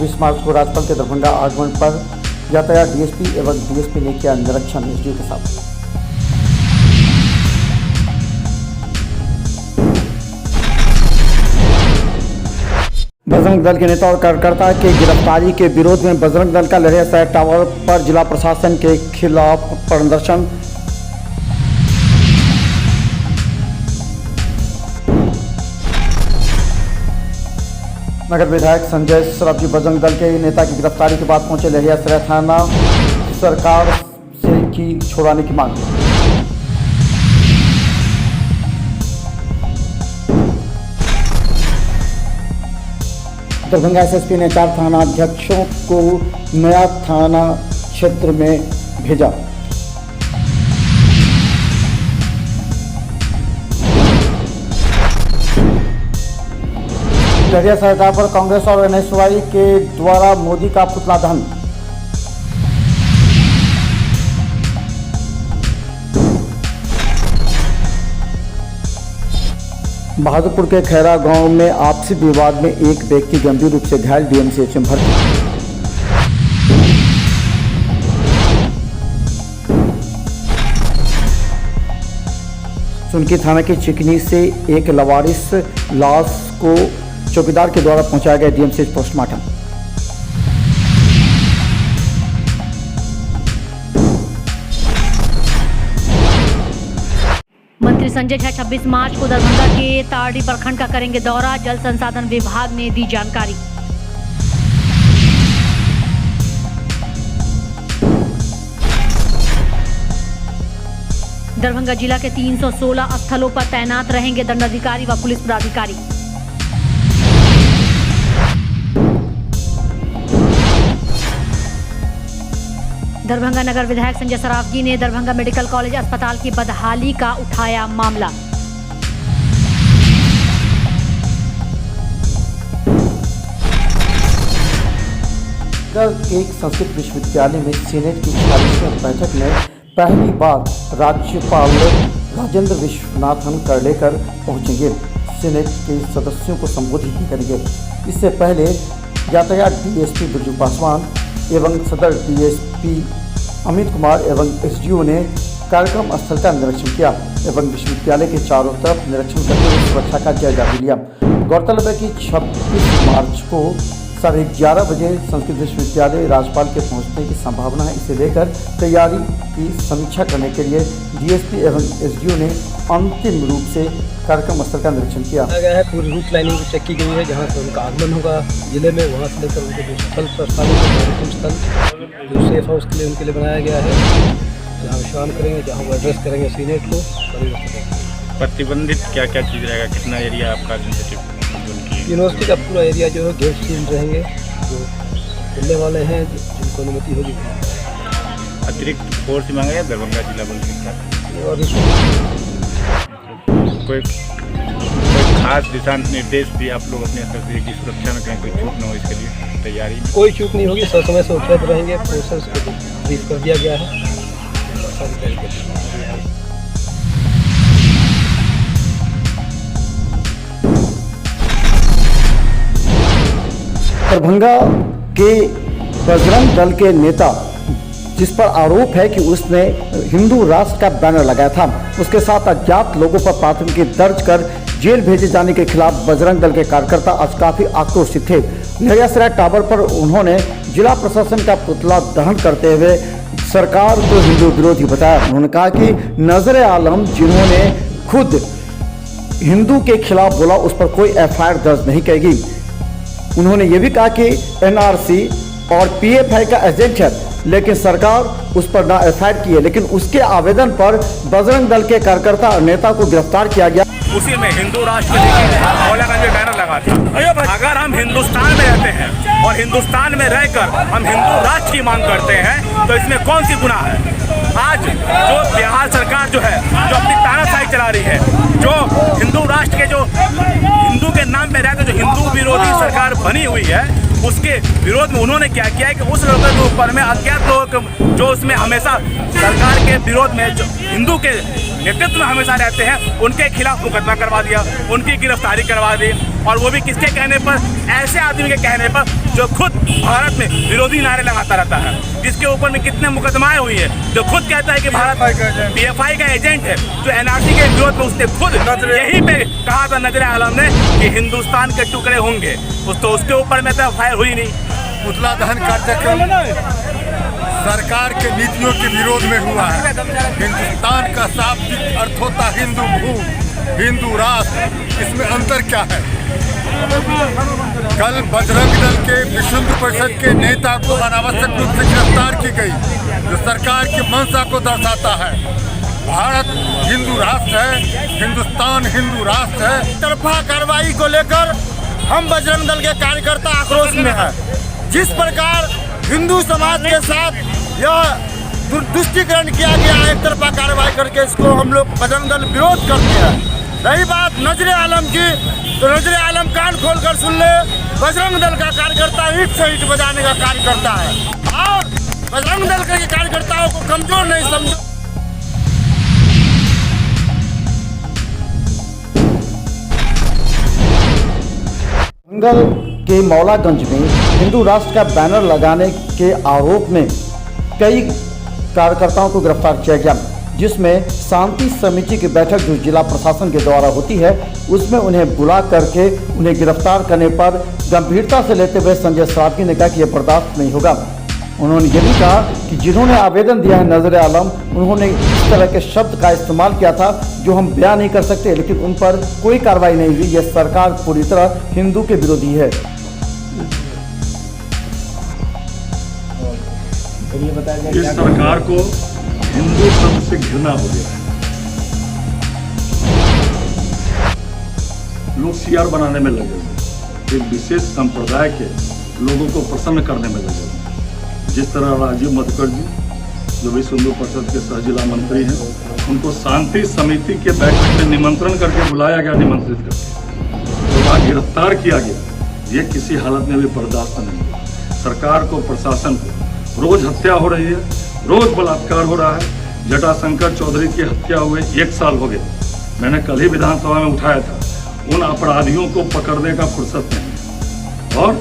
26 मार्च को राज्यपाल के दरभंगा आगमन पर यातायात डीएसपी एवं डीएसपी ने किया निरीक्षण एसडीओ के साथ। बजरंग दल के नेता और कार्यकर्ता की गिरफ्तारी के विरोध में बजरंग दल का लहरिया टावर पर जिला प्रशासन के खिलाफ प्रदर्शन। नगर विधायक संजय सरावगी बजरंग दल के नेता की गिरफ्तारी के बाद पहुंचे लहरिया थाना, सरकार से की छुड़ाने की मांग। दरभंगा एसएसपी ने 4 थानाध्यक्षों को नया थाना क्षेत्र में भेजा। लहरिया सरकार पर कांग्रेस और एनएसवाई के द्वारा मोदी का पुतला दहन। बहादुरपुर के खैरा गांव में आपसी विवाद में एक व्यक्ति गंभीर रूप से घायल, डीएमसीएच में भर्ती। सुनकी थाना की चिकनी से एक लवारिस लाश को चौकीदार के द्वारा पहुंचाया गया डीएमसीएच पोस्टमार्टम। मंत्री संजय झा 26 मार्च को दरभंगा के तारडी प्रखंड का करेंगे दौरा, जल संसाधन विभाग ने दी जानकारी। दरभंगा जिला के 316 स्थलों पर तैनात रहेंगे दंडाधिकारी व पुलिस पदाधिकारी। दरभंगा नगर विधायक संजय सरावगी ने दरभंगा मेडिकल कॉलेज अस्पताल की बदहाली का उठाया मामला। एक संस्कृत विश्वविद्यालय में सीनेट की 40वीं बैठक में पहली बार राज्यपाल राजेंद्र विश्वनाथन करलेकर पहुंचेंगे। सीनेट के सदस्यों को संबोधित भी करेंगे। इससे पहले यातायात डीएसपी बिरजू पासवान एवं सदर डीएसपी अमित कुमार एवं एसडीओ ने कार्यक्रम स्थल का निरीक्षण किया एवं विश्वविद्यालय के चारों तरफ निरीक्षण करते हुए सुरक्षा का जायजा भी लिया। गौरतलब है कि 26 मार्च को 11:30 बजे संस्कृत विश्वविद्यालय राज्यपाल के पहुंचने की संभावना है। इसे लेकर तैयारी की समीक्षा करने के लिए डीएसपी एवं एसडीओ ने अंतिम रूप से कार्यक्रम स्थल का निरीक्षण किया गया है। पूरी रूट लाइनिंग चेक की गई है, जहां से उनका आगमन होगा जिले में, वहां से लेकर उनके जो स्थल प्रस्तावित स्थल जो सेफ हाउस के लिए उनके लिए बनाया गया है, जहाँ विश्राम करेंगे, जहाँ वो एड्रेस करेंगे सीनेट को। प्रतिबंधित क्या क्या चीज़ रहेगा, कितना एरिया आपका सेंसिटिव? यूनिवर्सिटी का पूरा एरिया जो है गेट सील रहेंगे, जो खुलने वाले हैं, जिनको अनुमति होगी। अतिरिक्त फोर्स मांगा है दरभंगा जिला पुलिस का, और कोई खास दिशा निर्देश भी आप लोग अपने स्तर से की सुरक्षा में कहीं कोई चूक न हो, इसके लिए तैयारी? कोई चूक नहीं होगी, समय से उपलब्ध रहेंगे। प्रोसेस को ब्रीफ कर दिया गया है। दरभंगा के बजरंग दल के नेता, जिस पर आरोप है कि उसने हिंदू राष्ट्र का बैनर लगाया था, उसके साथ अज्ञात लोगों पर प्राथमिकी दर्ज कर जेल भेजे जाने के खिलाफ बजरंग दल के कार्यकर्ता आज काफी आक्रोशित थे। लहरिया टावर पर उन्होंने जिला प्रशासन का पुतला दहन करते हुए सरकार को हिंदू विरोधी बताया। उन्होंने कहा कि नजर आलम जिन्होंने खुद हिंदू के खिलाफ बोला, उस पर कोई एफआईआर दर्ज नहीं करेगी। उन्होंने ये भी कहा कि एनआरसी और पीएफआई का एजेंट है, लेकिन सरकार उस पर ना एफआईआर की है, लेकिन उसके आवेदन पर बजरंग दल के कार्यकर्ता और नेता को गिरफ्तार किया गया। उसी में हिंदू राष्ट्र के बैनर लगा था। अगर हम हिंदुस्तान में रहते हैं और हिंदुस्तान में रहकर हम हिंदू राष्ट्र की मांग करते हैं, तो इसमें कौन सी गुनाह है? आज जो बिहार सरकार जो है, जो अपनी तानाशाही चला रही है, जो हिंदू राष्ट्र के जो हिंदू के नाम पे रहकर जो हिंदू विरोधी सरकार बनी हुई है, उसके विरोध में उन्होंने क्या किया है कि उस लोगों के ऊपर में अज्ञात लोग जो उसमें हमेशा सरकार के विरोध में जो हिंदू के नेतृत्व में हमेशा रहते हैं, उनके खिलाफ मुकदमा करवा दिया, उनकी गिरफ्तारी करवा दी। और वो भी किसके कहने पर? ऐसे आदमी के कहने पर जो खुद भारत में विरोधी नारे लगाता रहता है, जिसके ऊपर में कितने मुकदमाएं हुई है, जो खुद कहता है कि भारत PFI का एजेंट है, जो NRC के विरोध में उसने खुद यहीं पे कहा था नजर आलम ने कि हिंदुस्तान के टुकड़े होंगे, तो उसके ऊपर में तो FIR हुई नहीं। पुतला दहन कार्यक्रम सरकार के नीतियों के विरोध में हुआ है। हिंदुस्तान का शाब्दिक अर्थ होता हिंदू भूमि, हिंदू राष्ट्र, इसमें अंतर क्या है? कल बजरंग दल के विश्व हिंदू परिषद के नेता को अनावश्यक रूप से गिरफ्तार की गई, जो सरकार की मंशा को दर्शाता है। भारत हिंदू राष्ट्र है, हिंदुस्तान हिंदू राष्ट्र है। तरफा कार्रवाई को लेकर हम बजरंग दल के कार्यकर्ता आक्रोश में है। जिस प्रकार हिंदू समाज के साथ यह दुष्टीकरण किया गया है, एक तरफा कार्रवाई करके, इसको हम लोग बजरंग दल विरोध करते हैं। रही बात नजर आलम की, तो नजर आलम कान खोलकर सुन ले, बजरंग दल का कार्यकर्ता ईंट से ईंट बजाने का कार्य करता है और बजरंग दल के कार्यकर्ताओं को कमजोर नहीं समझो। दंगल के मौलागंज में हिंदू राष्ट्र का बैनर लगाने के आरोप में कई कार्यकर्ताओं को गिरफ्तार किया गया, जिसमें शांति समिति की बैठक जो जिला प्रशासन के द्वारा होती है, उसमें उन्हें बुला करके उन्हें गिरफ्तार करने पर गंभीरता से लेते हुए संजय सरावगी ने कहा कि यह बर्दाश्त नहीं होगा। उन्होंने ये भी कहा कि जिन्होंने आवेदन दिया है नजर आलम, उन्होंने इस तरह के शब्द का इस्तेमाल किया था जो हम बयान नहीं कर सकते, लेकिन उन पर कोई कार्रवाई नहीं हुई। यह सरकार पूरी तरह हिंदू के विरोधी है। इस सरकार को हिंदू शब्द से घृणा हो गया है। लोग CR बनाने में लगे हुए, एक विशेष संप्रदाय के लोगों को प्रसन्न करने में लगे हुए। जिस तरह राजीव मधुकर जी, जो विश्व हिंदू परिषद के सह जिला मंत्री हैं, उनको शांति समिति के बैठक में निमंत्रण करके बुलाया गया, निमंत्रित करके, तो वहाँ गिरफ्तार किया गया। ये किसी हालत में भी बर्दाश्त नहीं है। सरकार को, प्रशासन को रोज हत्या हो रही है, रोज बलात्कार हो रहा है। जटाशंकर चौधरी की हत्या हुए 1 साल हो गया। मैंने कल ही विधानसभा में उठाया था, उन अपराधियों को पकड़ने का फुर्सत नहीं। और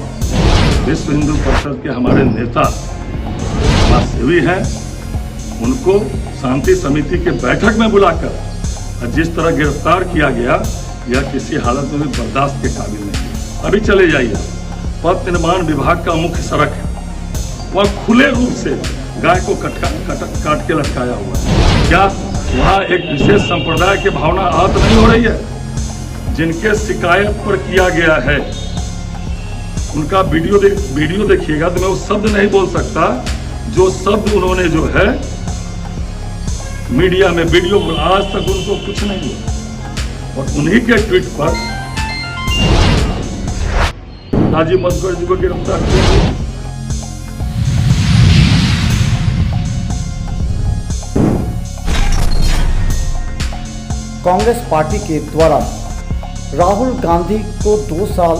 विश्व हिंदू परिषद के हमारे नेता समाजसेवी हैं, उनको शांति समिति के बैठक में बुलाकर जिस तरह गिरफ्तार किया गया, यह किसी हालत में भी बर्दाश्त के काबिल नहीं है। अभी चले जाइए, पथ निर्माण विभाग का मुख्य सड़क है, वह खुले रूप से गाय को काट के लटकाया हुआ है। क्या वहाँ एक विशेष संप्रदाय की भावना आहत नहीं हो रही है? जिनके शिकायत पर किया गया है, उनका वीडियो देखिएगा तो मैं वो शब्द नहीं बोल सकता जो शब्द उन्होंने जो है मीडिया में वीडियो, आज तक उनको कुछ नहीं हुआ। और उन्हीं के ट्वीट पर राजीव मधुकर जी को गिरफ्तार किया गया। कांग्रेस पार्टी के द्वारा राहुल गांधी को 2 साल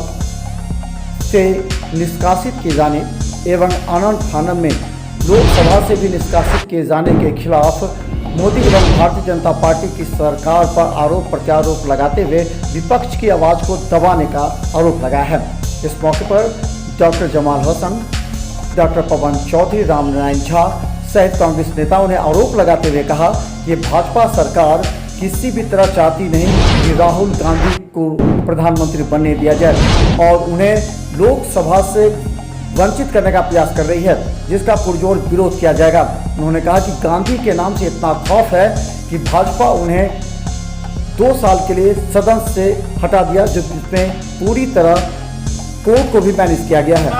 से निष्कासित किए जाने एवं आनन फानन में लोकसभा से भी निष्कासित किए जाने के खिलाफ मोदी एवं भारतीय जनता पार्टी की सरकार पर आरोप प्रत्यारोप लगाते हुए विपक्ष की आवाज़ को दबाने का आरोप लगाया है। इस मौके पर डॉक्टर जमाल हसन, डॉक्टर पवन चौधरी, रामनारायण झा सहित कांग्रेस नेताओं ने आरोप लगाते हुए कहा कि भाजपा सरकार किसी भी तरह चाहती नहीं कि राहुल गांधी को प्रधानमंत्री बनने दिया जाए और उन्हें लोकसभा से वंचित करने का प्रयास कर रही है, जिसका पुरजोर विरोध किया जाएगा। उन्होंने कहा कि गांधी के नाम से इतना खौफ है कि भाजपा उन्हें 2 साल के लिए सदन से हटा दिया, जिसमें पूरी तरह कोर्ट को भी बैनिश किया गया है।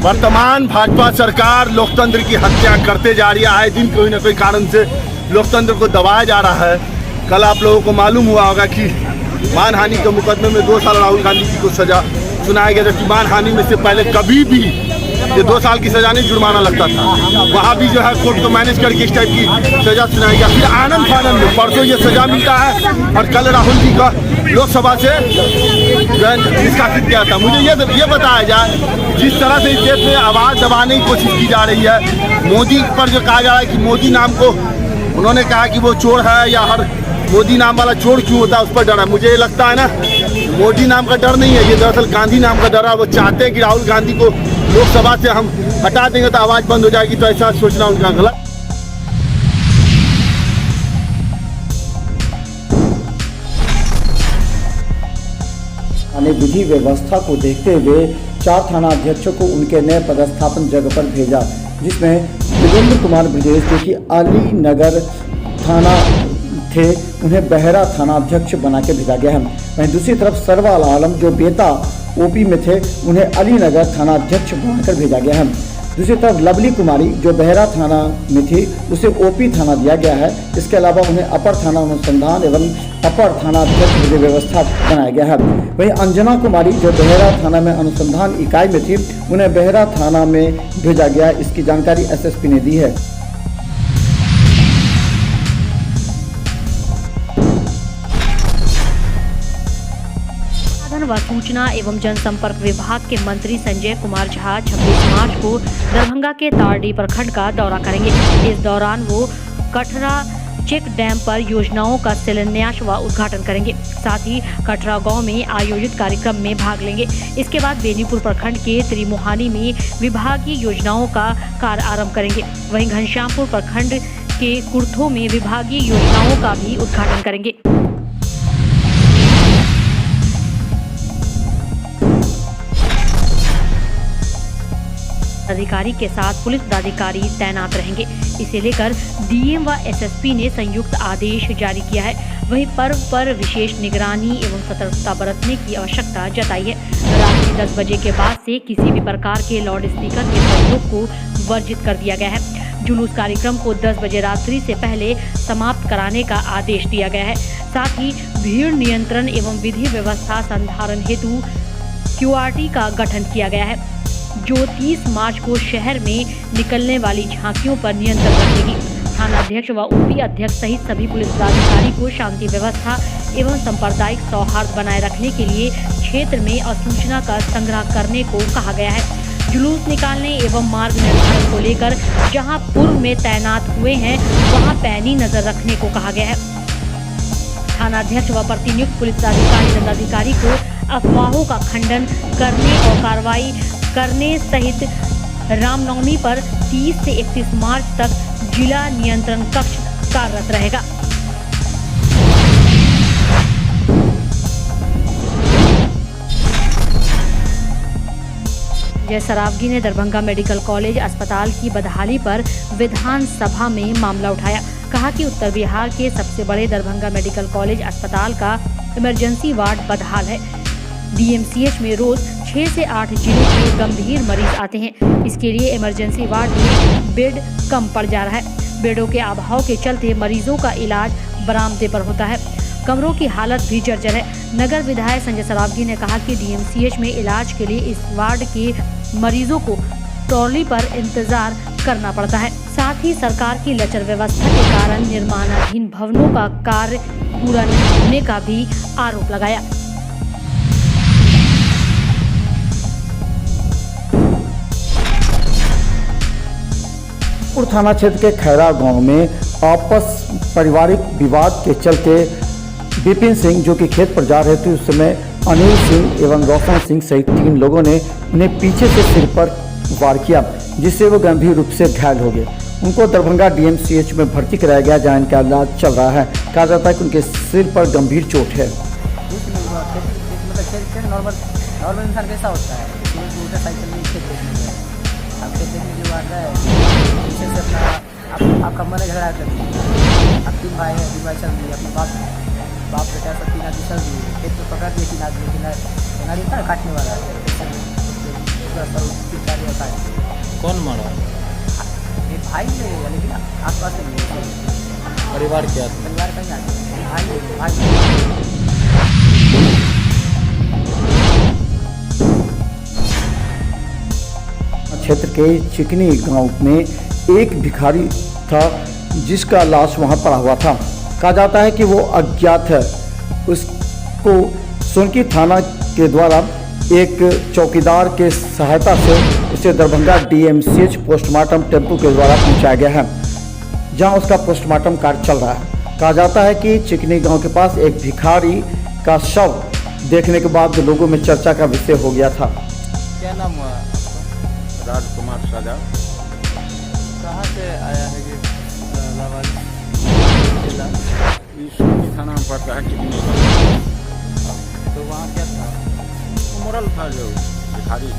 वर्तमान भाजपा सरकार लोकतंत्र की हत्या करते जा रही है। आए दिन कोई न कोई कारण से लोकतंत्र को दबाया जा रहा है। कल आप लोगों को मालूम हुआ होगा कि मानहानि के मुकदमे में 2 साल राहुल गांधी जी को सजा सुनाया गया, जबकि मानहानि में से पहले कभी भी ये 2 साल की सजा नहीं, जुर्माना लगता था। वहाँ भी जो है कोर्ट को मैनेज करके इस टाइप की सजा सुनाई गया। फिर आनंद फानंद में परसों ये सजा मिलता है और कल राहुल जी का लोकसभा से निष्कासित किया था। मुझे ये बताया जाए, जिस तरह से इस देश में आवाज़ दबाने की कोशिश की जा रही है, मोदी पर जो कहा जा रहा है कि मोदी नाम को उन्होंने कहा कि वो चोर है या हर मोदी नाम वाला चोर क्यों होता है उस पर डर है। मुझे ये लगता है ना, मोदी नाम का डर नहीं है, ये दरअसल गांधी नाम का डर है। वो चाहते हैं कि राहुल गांधी को लोकसभा से हम हटा देंगे तो आवाज़ बंद हो जाएगी, तो ऐसा सोचना उनका गलत। विधि व्यवस्था को देखते हुए 4 थाना अध्यक्षों को उनके नए पदस्थापन जगह पर भेजा, जिसमें विजेंद्र कुमार ब्रजेश जो कि अलीनगर थाना थे, उन्हें बहरा थाना अध्यक्ष बना के भेजा गया है। वहीं दूसरी तरफ सरवाल आलम जो बेता ओपी में थे, उन्हें अलीनगर थाना अध्यक्ष बनाकर भेजा गया है। दूसरी तरफ लवली कुमारी जो बहरा थाना में थी, उसे ओपी थाना दिया गया है। इसके अलावा उन्हें अपर थाना अनुसंधान एवं अपर थाना अध्यक्ष विधि व्यवस्था बनाया गया है। वहीं अंजना कुमारी जो बहरा थाना में अनुसंधान इकाई में थी, उन्हें बहरा थाना में भेजा गया। इसकी जानकारी एसएसपी ने दी है। व सूचना एवं जनसंपर्क विभाग के मंत्री संजय कुमार झा 26 मार्च को दरभंगा के तारडी प्रखंड का दौरा करेंगे। इस दौरान वो कठरा चेक डैम पर योजनाओं का शिलान्यास व उद्घाटन करेंगे। साथ ही कठरा गांव में आयोजित कार्यक्रम में भाग लेंगे। इसके बाद बेनीपुर प्रखंड के त्रिमोहानी में विभागीय योजनाओं का कार्य आरंभ करेंगे। वहीं घनश्यामपुर प्रखंड के कुर्थो में विभागीय योजनाओं का भी उद्घाटन करेंगे। अधिकारी के साथ पुलिस पदाधिकारी तैनात रहेंगे। इसे लेकर डीएम व एसएसपी ने संयुक्त आदेश जारी किया है। वहीं पर्व पर विशेष निगरानी एवं सतर्कता बरतने की आवश्यकता जताई है। रात्रि 10 बजे के बाद से किसी भी प्रकार के लाउड स्पीकर के प्रयोग को वर्जित कर दिया गया है। जुलूस कार्यक्रम को 10 बजे रात्रि से पहले समाप्त कराने का आदेश दिया गया है। साथ ही भीड़ नियंत्रण एवं विधि व्यवस्था संधारण हेतु QRT का गठन किया गया है, जो 30 मार्च को शहर में निकलने वाली झांकियों पर नियंत्रण रखेगी। थाना अध्यक्ष व UP अध्यक्ष सहित सभी पुलिस पदाधिकारी को शांति व्यवस्था एवं सांप्रदायिक सौहार्द बनाए रखने के लिए क्षेत्र में सूचना का संग्रह करने को कहा गया है। जुलूस निकालने एवं मार्ग निर्धारण को लेकर जहां पूर्व में तैनात हुए हैं, वहां पैनी नजर रखने को कहा गया है। थाना अध्यक्ष व प्रतिनियुक्त पुलिस अधिकारी दंडाधिकारी को अफवाहों का खंडन करने और कार्रवाई करने सहित रामनवमी पर 30 से 31 मार्च तक जिला नियंत्रण कक्ष कार्यरत रहेगा। जय सरावगी ने दरभंगा मेडिकल कॉलेज अस्पताल की बदहाली पर विधानसभा में मामला उठाया। कहा कि उत्तर बिहार के सबसे बड़े दरभंगा मेडिकल कॉलेज अस्पताल का इमरजेंसी वार्ड बदहाल है। DMCH में रोज 6 से 8 जिलों के गंभीर मरीज आते हैं। इसके लिए इमरजेंसी वार्ड में बेड कम पड़ जा रहा है। बेडों के अभाव के चलते मरीजों का इलाज बरामदे पर होता है। कमरों की हालत भी जर्जर है। नगर विधायक संजय सरावगी ने कहा कि DMCH में इलाज के लिए इस वार्ड के मरीजों को ट्रॉली पर इंतजार करना पड़ता है। साथ ही सरकार की लचर व्यवस्था के कारण निर्माणाधीन भवनों का कार्य पूरा नहीं होने का भी आरोप लगाया। थाना क्षेत्र के खैरा गांव में आपस पारिवारिक विवाद के चलते विपिन सिंह जो कि खेत पर जा रहे थे, उस समय अनिल सिंह एवं रोशन सिंह सहित 3 लोगों ने उन्हें पीछे से सिर पर वार किया, जिससे वो गंभीर रूप से घायल हो गए। उनको दरभंगा DMCH में भर्ती कराया गया, जहाँ इनका इलाज चल रहा है। कहा जाता है कि उनके सिर पर गंभीर चोट है। नॉर्मल इंसान कैसा होता है, मोटरसाइकिल में खेत देखने में आपके देखने जो आता है पीछे से अपना आपका मन झगड़ा कर आप 3 भाई हैं, 2 भाई चल दिए, अपने बाप बेटा सब 3 आदमी चल दिए, खेत में पकड़ दिए 3 आदमी, लेकिन देता है काटने वाला कौन मारा? ये भाई है, लेकिन आस पास परिवार क्या परिवार का ही भाई क्षेत्र के चिकनी गांव में एक भिखारी था जिसका लाश वहां पड़ा हुआ था। कहा जाता है कि वो अज्ञात है। उसको सोनकी थाना के द्वारा एक चौकीदार के सहायता से उसे दरभंगा DMCH पोस्टमार्टम टेम्पो के द्वारा पहुंचाया गया है, जहां उसका पोस्टमार्टम कार्य चल रहा है। कहा जाता है कि चिकनी गांव के पास एक भिखारी का शव देखने के बाद लोगों में चर्चा का विषय हो गया था। क्या नाम हुआ आपका? राजकुमार साजा। कहाँ से आया है ये लावारिस जिला? थाना में पड़ता है चिकनी। तो वहाँ क्या था? मोरल था जो भिखारी